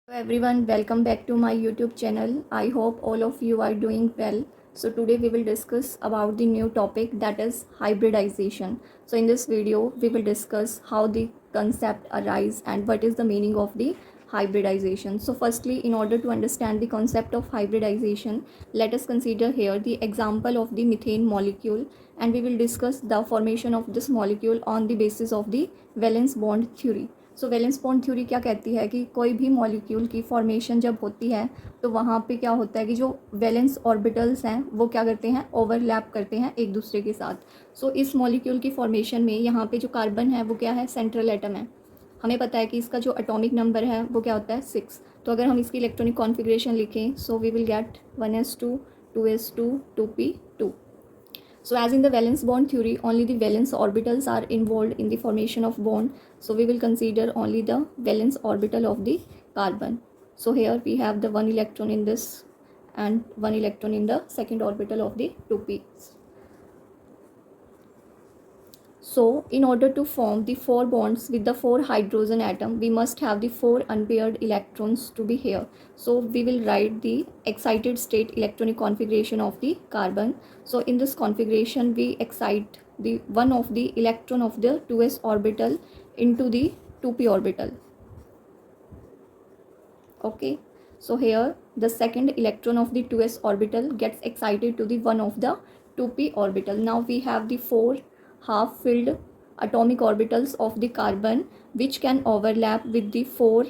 Hello everyone, welcome back to my YouTube channel. I hope all of you are doing well. So today we will discuss about the new topic, that is hybridization. So in this video we will discuss how the concept arise and what is the meaning of the hybridization. So firstly, in order to understand the concept of hybridization, let us consider here the example of the methane molecule, and we will discuss the formation of this molecule on the basis of the valence bond theory. So valence bond theory क्या कहती है कि कोई भी molecule की formation जब होती है तो वहाँ पे क्या होता है कि जो वैलेंस ऑर्बिटल्स हैं वो क्या करते हैं, ओवरलैप करते हैं एक दूसरे के साथ. सो इस मॉलिक्यूल की फॉर्मेशन में यहाँ पे जो कार्बन है वो क्या है, सेंट्रल एटम है. हमें पता है कि इसका जो एटॉमिक नंबर है वो क्या होता है, 6. तो अगर हम इसकी इलेक्ट्रॉनिक कॉन्फ़िगरेशन लिखें, so we will get 1s2 2s2 2p2. So as in the valence bond theory, only the valence orbitals are involved in the formation of bond. So we will consider only the valence orbital of the carbon. So here we have the one electron in this and one electron in the second orbital of the 2p. So in order to form the 4 bonds with the 4 hydrogen atom, we must have the 4 unpaired electrons to be here. So we will write the excited state electronic configuration of the carbon. So in this configuration we excite the one of the electron of the 2s orbital into the 2p orbital. Okay, so here the second electron of the 2s orbital gets excited to the one of the 2p orbital. Now we have the 4 half filled atomic orbitals of the carbon which can overlap with the 4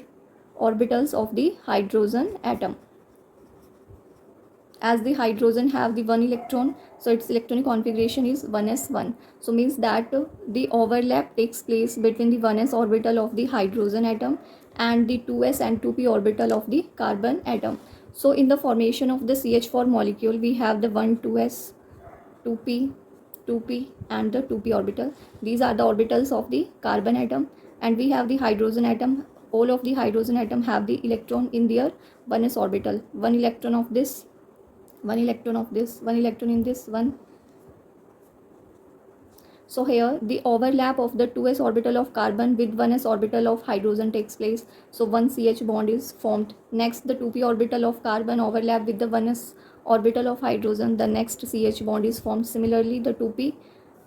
orbitals of the hydrogen atom. As the hydrogen have the 1 electron, so its electronic configuration is 1s1. So means that the overlap takes place between the 1s orbital of the hydrogen atom and the 2s and 2p orbital of the carbon atom. So in the formation of the CH4 molecule, we have the 1 2s 2p 2p and the 2p orbital. These are the orbitals of the carbon atom, and we have the hydrogen atom. All of the hydrogen atom have the electron in their 1s orbital. 1 electron of this, 1 electron of this, 1 electron in this one. So here the overlap of the 2s orbital of carbon with 1s orbital of hydrogen takes place. So one CH bond is formed. Next the 2p orbital of carbon overlap with the 1s orbital of hydrogen. The next CH bond is formed. Similarly the 2p,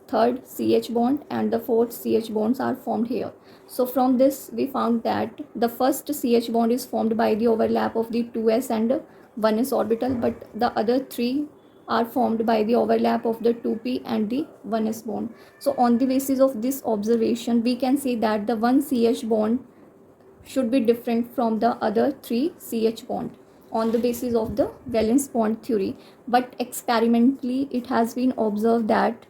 third CH bond and the fourth CH bonds are formed here. So from this we found that the first CH bond is formed by the overlap of the 2s and 1s orbital, but the other 3 are formed by the overlap of the 2p and the 1s bond. So on the basis of this observation, we can say that the 1 CH bond should be different from the other 3 CH bond on the basis of the valence bond theory. But experimentally it has been observed that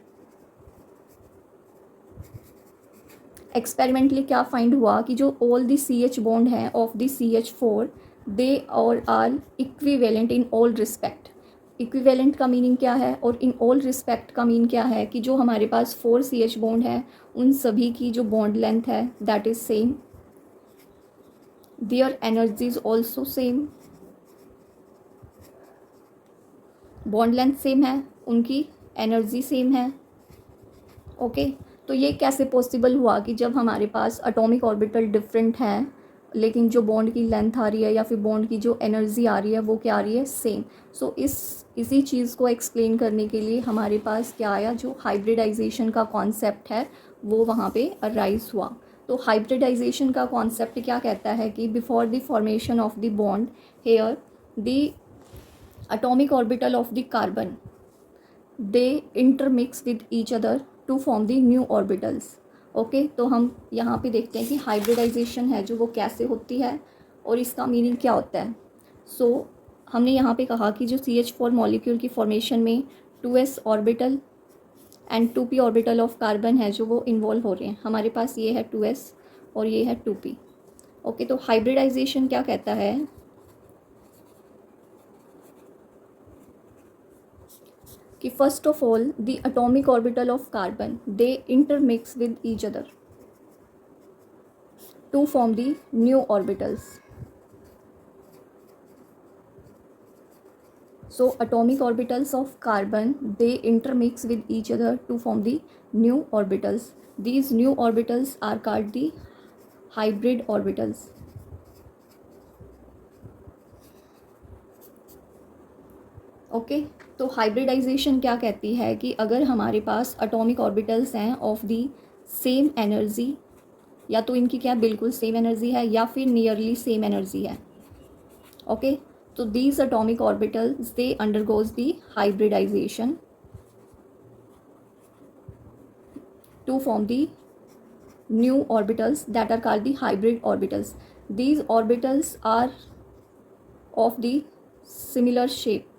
experimentally क्या find हुआ कि जो all the C H bond हैं of the CH4, they और are equivalent in all respect. Equivalent का meaning क्या है और इन ऑल रिस्पेक्ट का मीन क्या है कि जो हमारे पास 4 CH बॉन्ड है उन सभी की जो बॉन्ड लेंथ है that is same, their energy is also same, bond length same है, उनकी एनर्जी सेम है. ओके तो ये कैसे पॉसिबल हुआ कि जब हमारे पास एटॉमिक ऑर्बिटल डिफरेंट हैं लेकिन जो बॉन्ड की लेंथ आ रही है या फिर बॉन्ड की जो एनर्जी आ रही है वो क्या आ रही है, सेम. सो इसी चीज़ को एक्सप्लेन करने के लिए हमारे पास क्या आया, जो हाइब्रिडाइजेशन का कॉन्सेप्ट है वो वहाँ पे अराइज हुआ. तो हाइब्रिडाइजेशन का कॉन्सेप्ट क्या कहता है कि before the formation of the bond here the atomic orbital of the carbon they intermix with each other to form the new orbitals. Okay तो हम यहाँ पे देखते हैं कि हाइब्रिडाइजेशन है जो वो कैसे होती है और इसका मीनिंग क्या होता है. सो हमने यहाँ पे कहा कि जो CH4 मॉलिक्यूल की फॉर्मेशन में 2s orbital and 2p orbital of carbon है जो वो इन्वॉल्व हो रहे हैं. हमारे पास ये है 2s और ये है 2p. ओके तो हाइब्रिडाइजेशन क्या कहता है कि first of all the atomic orbital of carbon they intermix with each other to form the new orbitals. So atomic orbitals of carbon they intermix with each other to form the new orbitals. These new orbitals are called the hybrid orbitals. Okay तो hybridisation क्या कहती है कि अगर हमारे पास atomic orbitals हैं of the same energy, या तो इनकी क्या बिल्कुल सेम एनर्जी है या फिर नियरली सेम एनर्जी है। ओके तो these atomic orbitals they undergoes the hybridization to form the new orbitals that are called the hybrid orbitals. These orbitals are of the similar shape.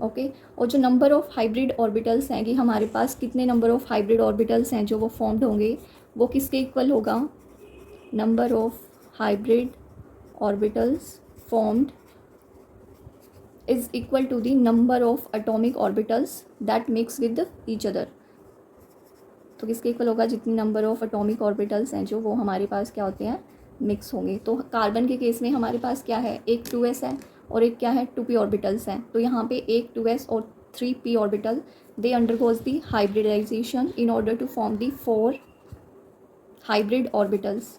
Okay और जो number of hybrid orbitals हैं कि हमारे पास कितने number of hybrid orbitals हैं जो वो formed होंगे, वो किसके इक्वल होगा? Number of hybrid orbitals formed is equal to the number of atomic orbitals that mix with each other. तो किसके इक्वल होगा? जितनी नंबर ऑफ एटॉमिक ऑर्बिटल्स हैं जो वो हमारे पास क्या होते हैं, मिक्स होंगे। तो कार्बन के केस में हमारे पास क्या है, एक 2s है और एक क्या है, 2p ऑर्बिटल्स हैं। तो यहाँ पे एक 2s और 3p orbital they undergoes the hybridization in order to form the 4 hybrid orbitals.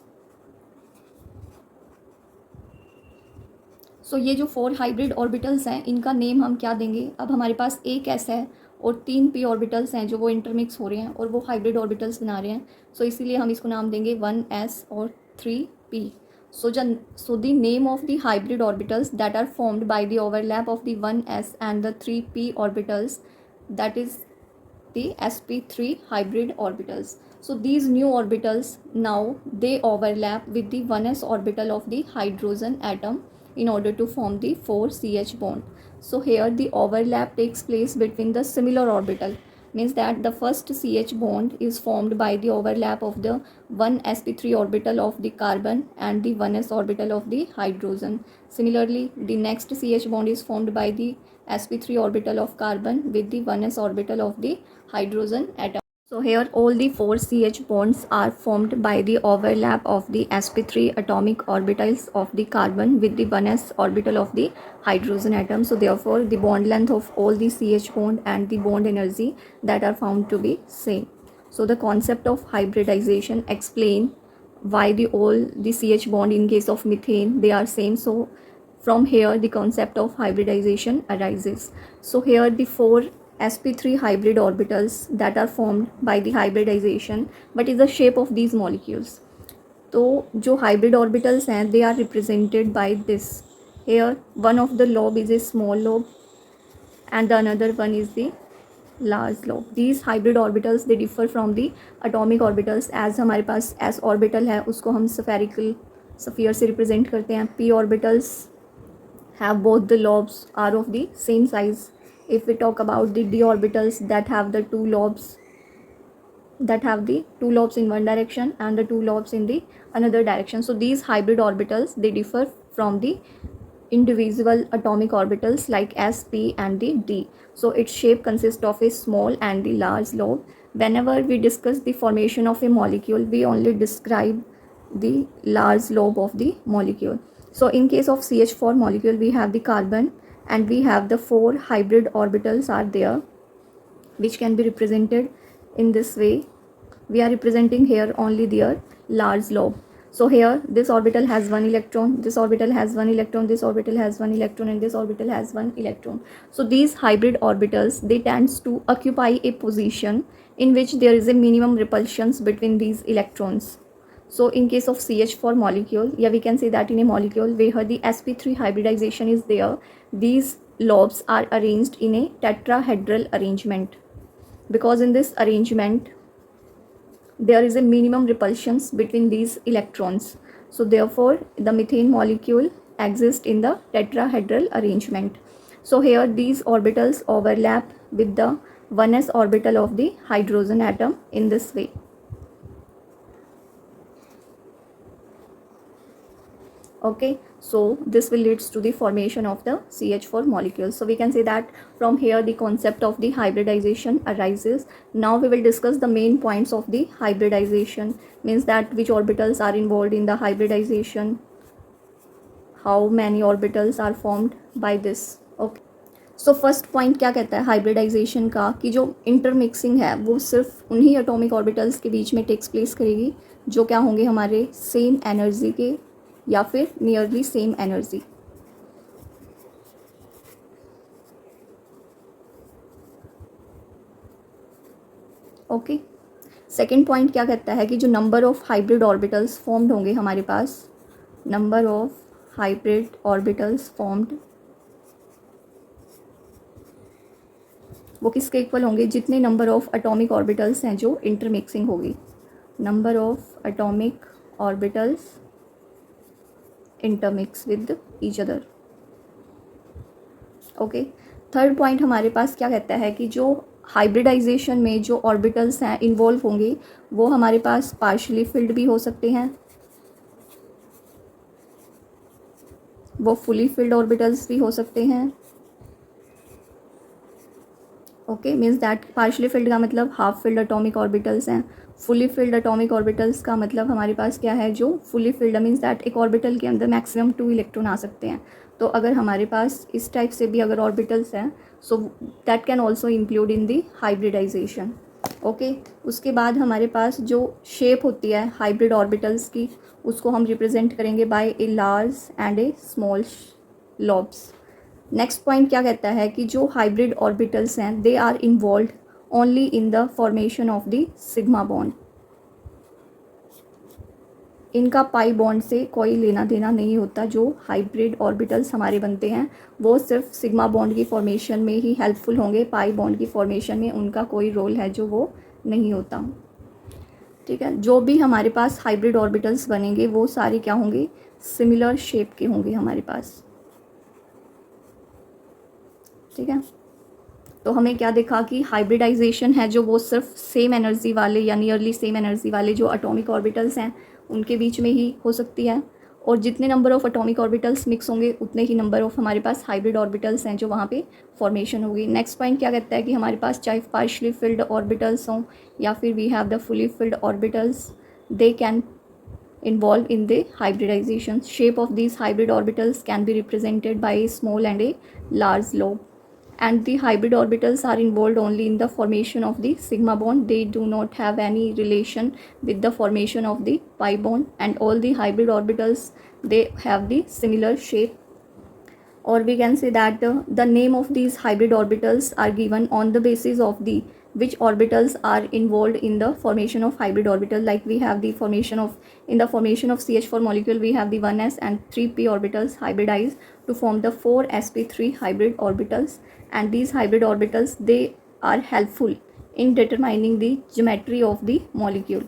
So ये जो 4 हाइब्रिड ऑर्बिटल्स हैं इनका नेम हम क्या देंगे? अब हमारे पास एक s है और 3 p ऑर्बिटल्स हैं जो वो इंटरमिक्स हो रहे हैं और वो हाइब्रिड ऑर्बिटल्स बना रहे हैं। सो इसीलिए हम इसको नाम देंगे 1s और 3p। So the name of the hybrid orbitals that are formed by the overlap of the 1s and the 3p orbitals, that is the sp3 hybrid orbitals. So these new orbitals now they overlap with the 1s orbital of the hydrogen atom in order to form the 4CH bond. So here the overlap takes place between the similar orbital, means that the first CH bond is formed by the overlap of the 1 sp3 orbital of the carbon and the 1s orbital of the hydrogen. Similarly, the next CH bond is formed by the sp3 orbital of carbon with the 1s orbital of the hydrogen atom. So here all the 4 CH bonds are formed by the overlap of the sp3 atomic orbitals of the carbon with the 1s orbital of the hydrogen atom. So therefore the bond length of all the CH bond and the bond energy that are found to be same. So the concept of hybridization explain why all the CH bond in case of methane they are same. So from here the concept of hybridization arises. So here the 4 sp3 hybrid orbitals that are formed by the hybridization, but is the shape of these molecules. तो जो hybrid orbitals हैं they are represented by this. Here one of the lobe is a small lobe and the another one is the large lobe. These hybrid orbitals they differ from the atomic orbitals. as हमारे पास s orbital है उसको हम spherical sphere से represent करते हैं. p orbitals have both the lobes are of the same size. If we talk about the d orbitals that have the two lobes in one direction and the two lobes in the another direction. So these hybrid orbitals they differ from the individual atomic orbitals like s, p and the d. So its shape consists of a small and the large lobe. Whenever we discuss the formation of a molecule we only describe the large lobe of the molecule. So in case of CH4 molecule we have the carbon and we have the 4 hybrid orbitals are there, which can be represented in this way. We are representing here only their large lobe. So here this orbital has 1 electron, this orbital has 1 electron, this orbital has 1 electron and this orbital has 1 electron. So these hybrid orbitals they tends to occupy a position in which there is a minimum repulsions between these electrons. So in case of CH4 molecule, yeah, we can say that in a molecule where the sp3 hybridization is there, these lobes are arranged in a tetrahedral arrangement, because in this arrangement there is a minimum repulsions between these electrons. So therefore the methane molecule exists in the tetrahedral arrangement. So here these orbitals overlap with the 1s orbital of the hydrogen atom in this way. Okay, so this will leads to the formation of the CH4 molecules. So we can say that from here the concept of the hybridization arises. Now we will discuss the main points of the hybridization, means that which orbitals are involved in the hybridization, how many orbitals are formed by this. Okay, so first point क्या कहता है hybridization का, कि जो intermixing है वो सिर्फ उन्हीं atomic orbitals के बीच में takes place करेगी जो क्या होंगे हमारे same energy के या फिर nearly same energy. Okay, second point क्या कहता है कि जो number of hybrid orbitals formed होंगे हमारे पास, number of hybrid orbitals formed, वो किसके इक्वल होंगे, जितने नंबर ऑफ एटॉमिक ऑर्बिटल्स हैं जो इंटरमिक्सिंग होगी, number of atomic orbitals intermix with each other. Okay, third point हमारे पास क्या कहता है कि जो हाइब्रिडाइजेशन में जो ऑर्बिटल्स हैं इन्वॉल्व होंगे वो हमारे पास पार्शली फिल्ड भी हो सकते हैं, वो फुली फिल्ड ऑर्बिटल्स भी हो सकते हैं। Okay, means that partially field का मतलब हाफ फिल्ड एटॉमिक ऑर्बिटल्स हैं, फुली फिल्ड एटॉमिक ऑर्बिटल्स का मतलब हमारे पास क्या है, जो फुली फिल्ड मीन्स दैट एक ऑर्बिटल के अंदर मैक्सिमम 2 इलेक्ट्रॉन आ सकते हैं। तो अगर हमारे पास इस टाइप से भी अगर ऑर्बिटल्स हैं so that can also include in the hybridization. Okay, उसके बाद हमारे पास जो शेप होती है हाइब्रिड ऑर्बिटल्स की उसको हम रिप्रेजेंट करेंगे by a large and a small lobes. Next point क्या कहता है कि जो हाइब्रिड ऑर्बिटल्स हैं they are involve only in the formation of the sigma bond, इनका पाई बॉन्ड से कोई लेना देना नहीं होता। जो हाइब्रिड ऑर्बिटल्स हमारे बनते हैं वो सिर्फ सिग्मा बॉन्ड की फॉर्मेशन में ही हेल्पफुल होंगे, पाई बॉन्ड की फॉर्मेशन में उनका कोई रोल है जो वो नहीं होता। ठीक है, जो भी हमारे पास हाइब्रिड ऑर्बिटल्स बनेंगे वो सारे क्या होंगे, सिमिलर शेप के होंगे हमारे पास। ठीक है, तो हमें क्या देखा कि हाइब्रिडाइजेशन है जो वो सिर्फ सेम एनर्जी वाले या नियरली सेम एनर्जी वाले जो एटॉमिक ऑर्बिटल्स हैं उनके बीच में ही हो सकती है, और जितने number of atomic orbitals mix होंगे उतने ही नंबर ऑफ हमारे पास हाइब्रिड ऑर्बिटल्स हैं जो वहाँ पे फॉर्मेशन होगी। नेक्स्ट पॉइंट क्या कहता है कि हमारे पास चाहे पार्शली फिल्ड ऑर्बिटल्स हों या फिर we have the fully filled orbitals, they can involved in the hybridization. Shape of these hybrid orbitals can be represented by a small and a large lobe, and the hybrid orbitals are involved only in the formation of the sigma bond. They do not have any relation with the formation of the pi bond, and all the hybrid orbitals they have the similar shape. Or we can say that the name of these hybrid orbitals are given on the basis of the which orbitals are involved in the formation of hybrid orbital. Like we have the formation of, in the formation of CH4 molecule we have the 1s and 3p orbitals hybridized to form the 4sp3 hybrid orbitals, and these hybrid orbitals they are helpful in determining the geometry of the molecule.